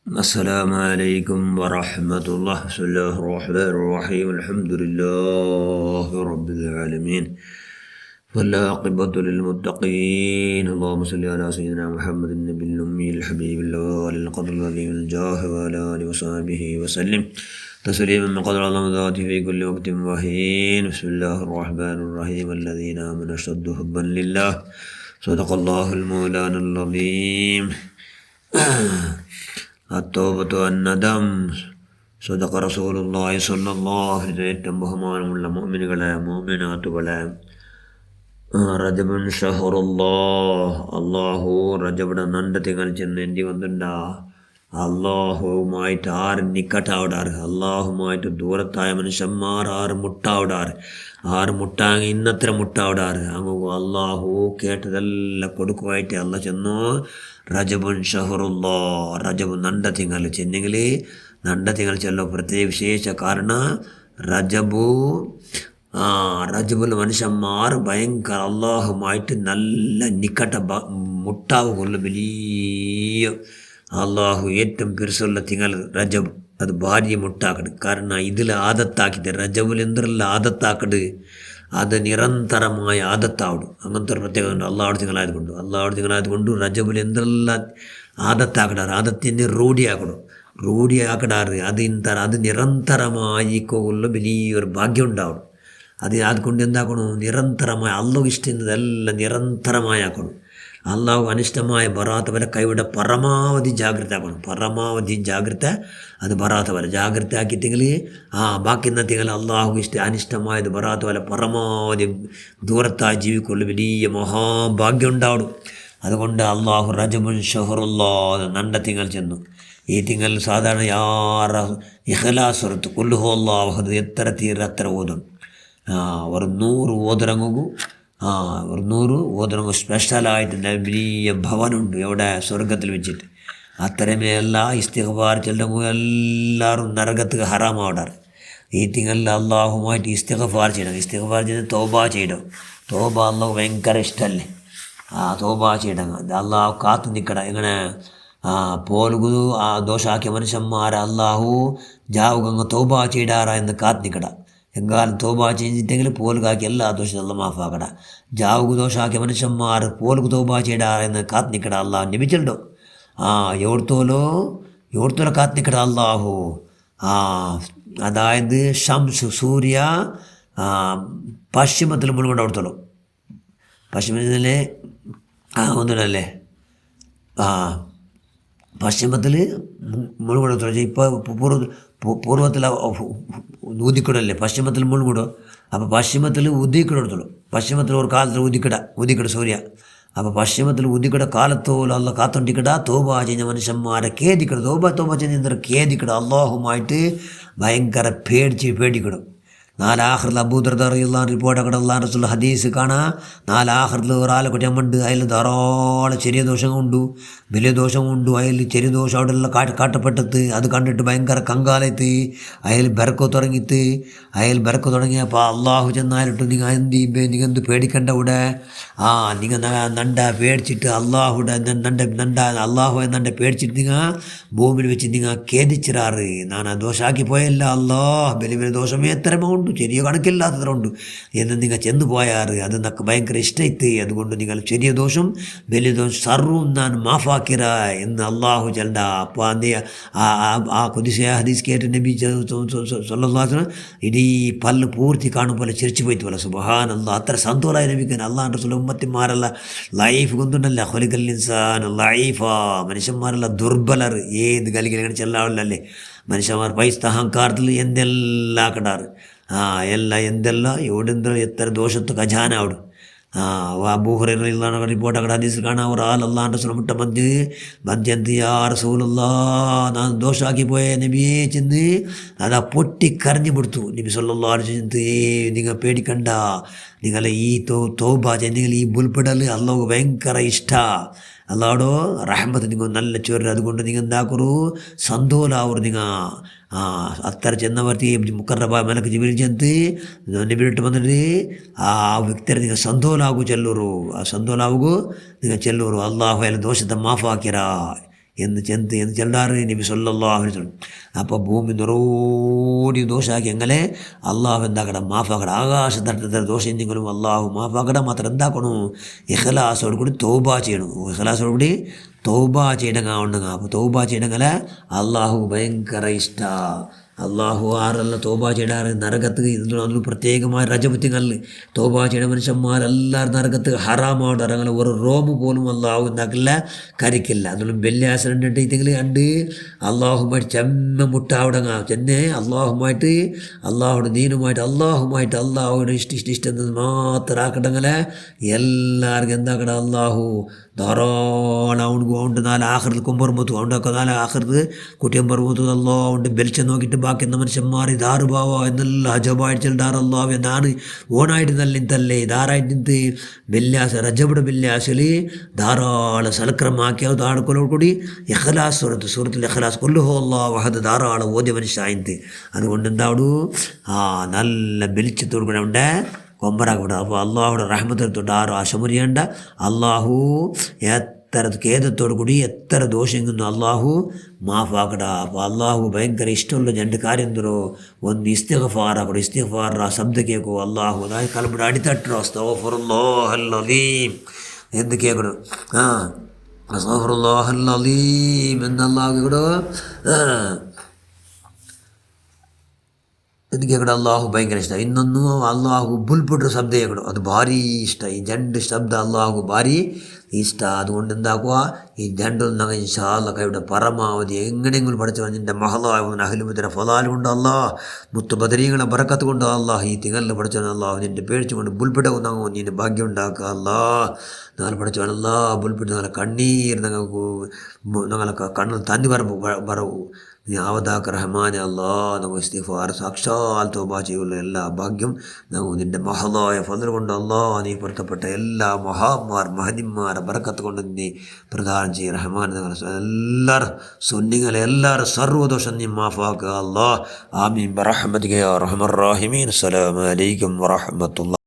السلام عليكم ورحمة الله. بسم الله الرحمن الرحيم. الحمد لله رب العالمين والعاقبة للمتقين. اللهم صل على سيدنا محمد النبي الأمي الحبيب الأول القدر العظيم الجاه وعلى آله وصحبه وسلم تسليما من قدر الله ذاته في كل وقت وحين. بسم الله الرحمن الرحيم. الذين آمنوا أشد حبا لله. صدق الله المولانا العظيم. അത്തോബത്തു അന്നദം. സദഖ റസൂലുള്ളാഹി സ്വല്ലല്ലാഹു അലൈഹി വസല്ലം. ഏറ്റവും ബഹുമാനമുള്ള മുഅ്മിനുകളെ മുഅ്മിനാത്തുകളെ, റജബുൻ ഷഹറുല്ലാഹ്. അള്ളാഹു റജബിടെ നണ്ട തിങ്കൾ ചെന്ന് എന്തി വന്നിട്ടുണ്ടാ അള്ളാഹുവുമായിട്ട് ആറ് നിക്കട്ടാവിടാറ്, അള്ളാഹുമായിട്ട് ദൂരത്തായ മനുഷ്യന്മാർ ആറ് മുട്ടാവിടാറ്, ആറ് മുട്ടാങ്ങി ഇന്നത്ര മുട്ടാവിടാറ്. അങ്ങ് അള്ളാഹു കേട്ടതെല്ലാം കൊടുക്കുമായിട്ട് അല്ല ചെന്നു. റജബുൻ ഷഹറുല്ലാ, റജബ് നണ്ട തിങ്കൾ ചെന്നെങ്കിൽ നണ്ട തിങ്കൾ ചെല്ലോ പ്രത്യേക വിശേഷ കാരണം റജബുൽ മനുഷ്യന്മാർ ഭയങ്കര അള്ളാഹുമായിട്ട് നല്ല നിക്കട്ട മുട്ടാവ് കൊള്ളും. വലിയ അള്ളാഹു ഏറ്റവും പെരുസുള്ള തിങ്കൾ റജബ്. അത് ഭാര്യ മുട്ടാക്കട്. കാരണം ഇതിൽ ആദത്താക്കിയത് റജബുൽ എന്തെല്ല ആദത്താക്കട്, അത് നിരന്തരമായ ആദത്താവിടും. അങ്ങനത്തെ ഒരു പ്രത്യേകത ഉണ്ട് അള്ളാഹുടെ തിങ്കളായതുകൊണ്ട് റജബുൽ എന്തെല്ലാം ആദത്താക്കടാറ്, ആദത്തിൻ്റെ റൂಢിയാക്കടാറ്. അത് നിരന്തരമായി കൊള്ള വലിയൊരു ഭാഗ്യം ഉണ്ടാവണം. അതുകൊണ്ട് എന്താക്കണം, നിരന്തരമായ അള്ളാഹു ഇഷ്ടമെന്നതെല്ലാം നിരന്തരമായി ആക്കണം. അള്ളാഹു അനിഷ്ടമായ ബറാത്ത വല കൈവിടെ പരമാവധി ജാഗ്രത ആക്കണം. പരമാവധി ജാഗ്രത, അത് ബറാത്ത വല ജാഗ്രത ആക്കിയിട്ടെങ്കിൽ ബാക്കി എന്നത്തെങ്കിൽ അള്ളാഹു അനിഷ്ടമായത് ബറാത്ത വല പരമാവധി ദൂരത്തായി ജീവിക്കുള്ള വലിയ മഹാഭാഗ്യം ഉണ്ടാവണം. അതുകൊണ്ട് അള്ളാഹു റജബുൻ ഷഹറുല്ലാ നണ്ട തിങ്കൾ ചെന്നു. ഈ തിങ്കൾ സാധാരണ യാറ ഇഖ്ലാസുറത്ത് കുല്ലുഹു അല്ലാഹു എത്ര തീരെ അത്ര ഓതും. ഒരു 100 ഓതിറങ്ങും. ഒരു 100 ഓതിറങ്ങും. സ്പെഷ്യലായിട്ട് വലിയ ഭവനുണ്ട് എവിടെ, സ്വർഗത്തിൽ വെച്ചിട്ട്. അത്രമേ എല്ലാ ഇസ്തിഗ്ഫാർ ചെല്ലുമ്പോൾ എല്ലാവരും നരകത്ത് ഹറാമാവിടാറ്. ഈ തിങ്കളിൽ അള്ളാഹുമായിട്ട് ഇസ്തിഗ്ഫാർ ചെയ്യണം. ഇസ്തിഗ്ഫാർ ചെയ്ത് തോബ ചെയ്യണം. തോബ അള്ളാഹു ഭയങ്കര ഇഷ്ടമല്ലേ. തോബ ചെയ്യണം. അള്ളാഹു കാത്തു നിൽക്കണം. എങ്ങനെ പോലുകുതു ദോഷാക്കിയ മനുഷ്യന്മാരെ അള്ളാഹു ജാവുകങ്ങ് തോബ ചെയ്താറ എന്ന് കാത്തു നിൽക്കട. എങ്കാലം തോബ ചെയ്തിട്ടെങ്കിൽ പോലുകാക്കി എല്ലാ ദോഷം അല്ല മാഫാക്കട. ജാവുകു ദോഷാക്കിയ മനുഷ്യന്മാർ പോലുകു തോബ ചെയ്താറ എന്ന് കാത്തു നിൽക്കട. അള്ളാഹു നിമിച്ചുണ്ടോ എവിടത്തോലോ കാത്തു നിൽക്കട അള്ളാഹു. അതായത് ഷംസ് സൂര്യ പശ്ചിമത്തിൽ മുഴുവൻ അവിടത്തോളൂ. പശ്ചിമത്തിലെ ഒന്നുമില്ലല്ലേ, പശ്ചിമത്തിൽ മുഴുകൂടത്തോളം. ഇപ്പോൾ പൂർവ്വത്തിൽ ഊതിക്കിടല്ലേ, പശ്ചിമത്തിൽ മുഴുകൂടോ. അപ്പോൾ പശ്ചിമത്തിൽ ഉദിക്കിടത്തോളൂ. പശ്ചിമത്തിൽ ഒരു കാലത്തിൽ ഉദിക്കിട സൂര്യ. അപ്പോൾ പശ്ചിമത്തിൽ ഉദിക്കിട കാലത്തോളം അല്ല കാത്തൊണ്ടിക്കിട. തോബ ചെയ്യുന്ന മനുഷ്യന്മാരെ കേദിക്കിട. തോബ ചെയ്യുന്ന കേദിക്കിട. അള്ളാഹുമായിട്ട് ഭയങ്കര പേടിക്കിടും. നാലാഹറിൽ അബൂദർദറിയുള്ള റിപ്പോർട്ട് അക്കടെ അള്ളാഹ് റസൂൽ ഹദീസ് കാണാം. നാലാഹറിൽ ഒരാളെ കുറ്റമുണ്ട്. അതിൽ ധാരാളം ചെറിയ ദോഷമുണ്ട്, വലിയ ദോഷമുണ്ട്. അതിൽ ചെറിയ ദോഷം അവിടെ എല്ലാം കാട്ടപ്പെട്ടത്. അത് കണ്ടിട്ട് ഭയങ്കര കങ്കാലത്ത് അതിൽ ബെറക്കോ തുടങ്ങിയപ്പോൾ അള്ളാഹു ചെന്നാലിട്ട് നിങ്ങൾ എന്ത് പേടിക്കണ്ട ഇവിടെ. നിങ്ങൾ നണ്ട പേടിച്ചിട്ട് അള്ളാഹുടെ അള്ളാഹു നണ്ട പേടിച്ചിട്ട് നിങ്ങൾ ഭൂമിയിൽ വെച്ച് നിങ്ങൾ ഖേദിച്ചിറാറ്. ഞാൻ ആ ദോഷമാക്കി പോയല്ല. അള്ളാഹ് വലിയ ദോഷമേ എത്രമോ ഉണ്ട്, ചെറിയ കണക്കില്ലാത്തതുണ്ട് എന്ന് നിങ്ങൾ ചെന്ന് പോയാറ്. അത് നമുക്ക് ഭയങ്കര ഇഷ്ടമായിട്ട്. അതുകൊണ്ട് നിങ്ങൾ ചെറിയ ദോഷം വലിയ ദോഷം സർവ്വം ഞാൻ മാഫാക്കിറ എന്ന് അള്ളാഹു ചെല്ല. അപ്പോൾ ആ കുതിശയ ഹദീസ് കേട്ട് നബി സല്ലല്ലാഹു ഇടീ പല്ല് പൂർത്തി കാണും പോലെ ചിരിച്ചു പോയിട്ട് പോലെ. സുബ്ഹാനല്ലാഹ്, അത്ര സന്തോഷമായി നബിക്കാൻ. അള്ളാഹുൻ്റെ റസൂൽ ഉമ്മത്തിമാരല്ല ലൈഫ് കൊണ്ടുണ്ടല്ല ഖുലിഖൽ ഇൻസാൻ ലൈഫാ. മനുഷ്യന്മാരല്ല ദുർബലർ. ഏത് കലികളിങ്ങനെ ചെല്ലാവില്ലല്ലേ മനുഷ്യന്മാർ. പൈസ അഹങ്കാരത്തിൽ എന്തെല്ലാം ആക്കടാറ്. എന്തെല്ലാം എവിടെന്തോ എത്ര ദോഷത്ത് ഖജാന അവിടെ. അബൂ ഹുറൈറ റിപ്പോർട്ട് അక్కడ ഹദീസിൽ കാണാം. ഒരാൾ അള്ളാഹുൻ്റെ റസൂൽ മുട്ട എന്ത് യാ റസൂലല്ലാഹ്, ഞാൻ ദോഷമാക്കി പോയ നബിയെ ചെന്ന് അതാ പൊട്ടിക്കരഞ്ഞു കൊടുത്തു. നബി സല്ലല്ലാഹു അലൈഹി വസല്ലം നിങ്ങൾ പേടിക്കണ്ട, നിങ്ങൾ ഈ തോബ നിങ്ങൾ ഈ മുൽപ്പെടൽ അള്ളാഹു ഭയങ്കര ഇഷ്ടമാണ്. അള്ളാഹോടോ റഹ്മത്ത് നിങ്ങൾ നല്ല ചോര. അതുകൊണ്ട് നിങ്ങൾ എന്താക്കൂ, സന്തോലാവൂർ. നിങ്ങൾ അത്ര ചെന്നവർത്തി മുക്കറബ മലക്ക് ജിബിൽ ചെന്ന് നബിട്ട് വന്നിട്ട് ആ വ്യക്തിയെ നിങ്ങൾ സന്തോലാകൂ ചെല്ലൂರು. ആ സന്തോലാവുകൂ നിങ്ങൾ ചെല്ലൂರು. അള്ളാഹു അയാൾ ദോഷത്തെ മാഫാക്കിരാ എന്ന് ചെല്ലാറ് നബി സല്ലല്ലാഹു അലൈഹി വസല്ലം. അപ്പോൾ ഭൂമി നിറോടി ദോഷാക്കി എങ്ങനെ അള്ളാഹു എന്താക്കട മാഫാക്കട ആകാശത്തട്ട ദോഷം എന്തെങ്കിലും അള്ളാഹു മാഫാക്കട മാത്രം എന്താക്കണു ഇഖ്ലാസോട് കൂടി തൗബ ചെയ്യണം. ഇഖ്ലാസോട് കൂടി തൗബ ചെയ്യണങ്ങ ഉണ്ടെങ്ക. അപ്പോൾ തൗബ ചെയ്യണമെങ്കിൽ അള്ളാഹു ഭയങ്കര ഇഷ്ടമാണ്. അള്ളാഹു ആരെല്ലാം തോബ ചെയ്യടാറ് നരകത്ത് അതിന് പ്രത്യേകമായ രജപത്യങ്ങളിൽ തോബ ചെയ്യണ മനുഷ്യന്മാരെല്ലാവരും നരകത്ത് ഹറാമായിട്ട് ഇറങ്ങല. ഒരു റോമ് പോലും അള്ളാഹു എന്താക്കില്ല കരിക്കില്ല. അതിലും വെള്ളിയാസനുണ്ടെങ്കിൽ കണ്ട് അള്ളാഹുമായിട്ട് ചെമ്മ മുട്ടാവിടങ്ങ ചെന്നെ അള്ളാഹുമായിട്ട് അള്ളാഹുടെ ദീനുമായിട്ട് അള്ളാഹുടെ ഇഷ്ടം മാത്രമാക്കണ്ടെങ്കിൽ എല്ലാവർക്കും എന്താക്കട അള്ളാഹു ധാരാളം അവനുക്ക് ഉണ്ട്. നാല് ആഹൃത് കൊമ്പറുമ്പത്തു അവണ്ടൊക്കെ നാല് ആഹൃത് കുട്ടിയമ്പറുമ്പത്തു അല്ലോ ഉണ്ട് ബെലിച്ച നോക്കിയിട്ട് ബാക്കി എന്ന മനുഷ്യന്മാർ ധാറുഭാവ എന്നെല്ലാം അജബായിട്ട് ചെല്ലാറല്ലോ എന്നാണ് ഓണായിട്ട് നല്ല ഇന്തല്ലേ ധാരായിട്ട് നിന്ത് വെല്യാസ രജബയുടെ വെല്യാസിൽ ധാരാളം സലക്രമാക്കിയ താഴെക്കൊലോട് കൂടി ഇഖ്ലാസ് സൂറത്തിൽ ഇഖ്ലാസ് കൊല്ലുഹോ അല്ലാ വഹദ് ധാരാളം ഓദ്യ മനുഷ്യായിന്ത്. അതുകൊണ്ട് എന്താവു നല്ല ബെലിച്ചത്തോട് കൂടെ ഉണ്ട് കൊമ്പറാക്കപ്പെടുക. അപ്പോൾ അള്ളാഹുടെ റഹ്മത്തൊട്ട് ആരും ആശമുറിയേണ്ട. അള്ളാഹു എത്ര ഖേദത്തോടു കൂടി എത്ര ദോഷങ്ങുന്നു അള്ളാഹു മാഫാക്കട. അപ്പോൾ അള്ളാഹു ഭയങ്കര ഇഷ്ടമുള്ള രണ്ട് കാര്യം എന്തോ ಒಂದು ഇസ്തിഗ്ഫാർ ആക്കട. ഇസ്തിഗ്ഫാർ ആ ശബ്ദ കേൾക്കോ അള്ളാഹു അതായത് കലബിടെ അടിത്തട്ടോ അസ്തഗ്ഫിറുല്ലാഹൽ അലീം എന്ന് കേൾക്കണം. അസ്തഗ്ഫിറുല്ലാഹൽ അലീം എന്ന് അള്ളാഹു കേൾക്കടോ ಎಂದು ಕೇಳ್ಕಡೆ ಅಲ್ಲಾಹು ಭಯಂಕರ ಇಷ್ಟ. ಇನ್ನೊಂದು ಅಲ್ಲಾಹು ಬುಲ್ಬಿಟ್ರ ಶಬ್ದ ಕೇಳು ಅದು ಭಾರಿ ಇಷ್ಟ. ಈ ಜಂಡು ಶಬ್ದ ಅಲ್ಲಾಹು ಭಾರಿ ഇഷ്ട. അതുകൊണ്ട് എന്താക്കുക ഈ രണ്ടും ഞങ്ങൾ ഇൻഷാ അല്ലാഹ് കൈയുടെ പരമാവധി എങ്ങനെയെങ്കിലും പഠിച്ചു നിൻ്റെ മഹലാവുന്ന അഹ്ലുബദർ ഫലാൽ കൊണ്ട് അല്ലാഹ് മുത്തു ബദരീങ്ങളെ ബറക്കത്ത് കൊണ്ട് അല്ലാഹ് ഈ തിങ്ങലിൽ പഠിച്ചു അല്ലാഹ് നിൻ്റെ പേടിച്ചുകൊണ്ട് ബുൽപിടവും ഞങ്ങൾ നിൻ്റെ ഭാഗ്യം ഉണ്ടാക്കുക അല്ലാഹ്. നാളെ പഠിച്ചു അല്ലാഹ് ബുൽപിട്ട് നാളെ കണ്ണീർ ഞങ്ങളെ കണ്ണിൽ തന്നി വരവ് നീ ആവതാക്ക് റഹ്മാനെ അല്ലാഹ് നമുക്ക് ഇസ്തിഗ്ഫാർ സാക്ഷാൽ തൗബ ചെയ്യുന്ന എല്ലാ ഭാഗ്യം ഞങ്ങൾ നിൻ്റെ മഹലായ ഫദൽ കൊണ്ട് അല്ലാഹ് നീ പൊരുത്തപ്പെട്ട എല്ലാ മഹദിന്മാരെ ബറക്കത്ത് കൊണ്ട് നീ പ്രദാനം ചെയ്യും റഹ്മാൻ. എല്ലാവരും സുന്നികളെ എല്ലാവരും സർവ്വദോഷം നീ മാഫാക്കുക അല്ലാഹ്. ആമീൻ ബിറഹ്മതിക യാ അർഹമർ റഹീമീൻ. അസ്സലാമു അലൈക്കും വറഹ്മത്തുള്ളാഹി.